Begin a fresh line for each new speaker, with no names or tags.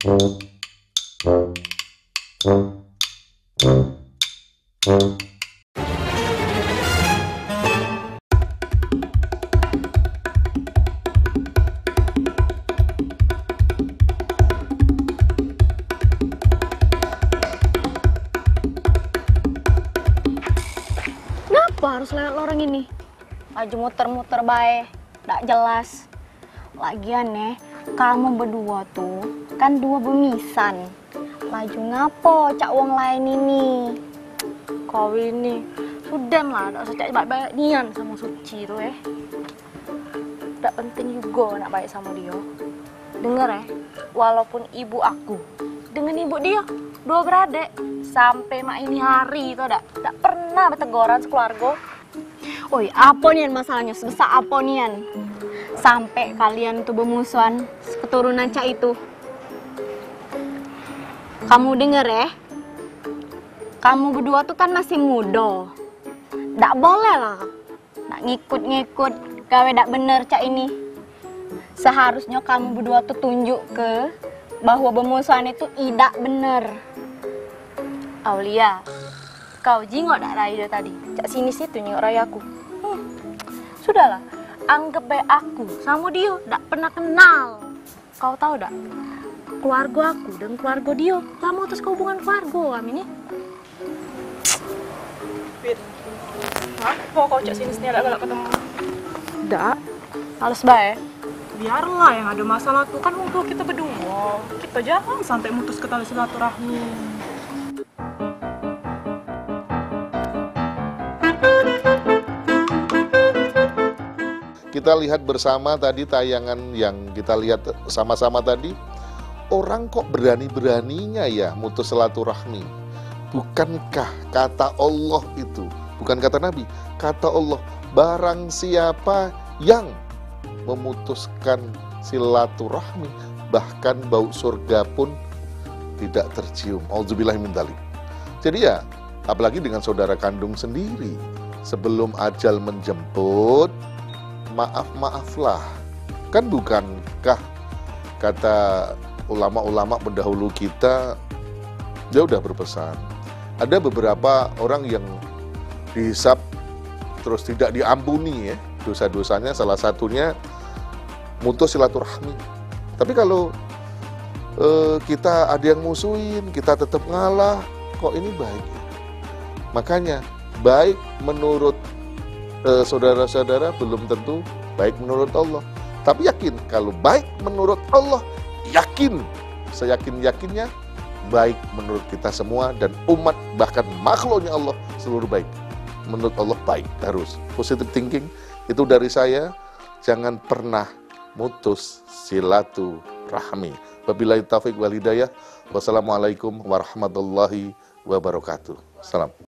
Kenapa harus lewat lorong ini? Laju muter-muter bae, nggak jelas. Lagian nih, kamu berdua tuh kan dua bemisan. Laju ngapo cak wong lain ini? Kau ini, sudah lah, nggak usah cak baik-baik nian sama Suci tuh Nggak penting juga nak baik sama dia. Dengar walaupun ibu aku dengan ibu dia dua beradik sampai mak ini hari itu tak pernah berteguran sekeluarga. Oi, apa nian masalahnya? Sebesar apa nian? Sampai kalian tuh bermusuhan keturunan cak itu. Kamu denger kamu berdua tuh kan masih muda. Nggak boleh lah nggak ngikut-ngikut gawe nggak bener cak ini. Seharusnya kamu berdua tuh tunjuk ke bahwa bermusuhan itu tidak bener. Aulia, kau jingok dak Raya tadi? Cak sini situ nyengok rayaku. Sudahlah, anggap baik aku sama dia ndak pernah kenal. Kau tahu dak? Keluarga aku dan keluarga dia tak mau terus hubungan keluarga kami nih.
Fit, apa kau cak sini ada galak ketemu?
Ndak, males bae.
Biarlah yang ada masalah tuh kan untuk kita berdua. Kita jangan sampai mutus ke tali silaturahmi.
Kita lihat bersama tadi tayangan yang kita lihat sama-sama tadi. Orang kok berani-beraninya ya mutus silaturahmi. Bukankah kata Allah itu, bukan kata Nabi, kata Allah, barang siapa yang memutuskan silaturahmi, bahkan bau surga pun tidak tercium. Auzubillahi min dzalik. Jadi ya, apalagi dengan saudara kandung sendiri, sebelum ajal menjemput, maaf-maaflah. Kan bukankah kata ulama-ulama pendahulu kita, dia udah berpesan, ada beberapa orang yang dihisap terus tidak diampuni dosa-dosanya, salah satunya mutus silaturahmi. Tapi kalau kita ada yang musuhin, kita tetap ngalah, kok ini baik ya? Makanya baik menurut saudara-saudara belum tentu baik menurut Allah. Tapi yakin kalau baik menurut Allah, yakin, seyakin-yakinnya baik menurut kita semua dan umat, bahkan makhluknya Allah seluruh baik. Menurut Allah baik harus. Positive thinking itu dari saya. Jangan pernah mutus silaturahmi. Wabillahi taufiq wal hidayah. Wassalamualaikum warahmatullahi wabarakatuh. Salam.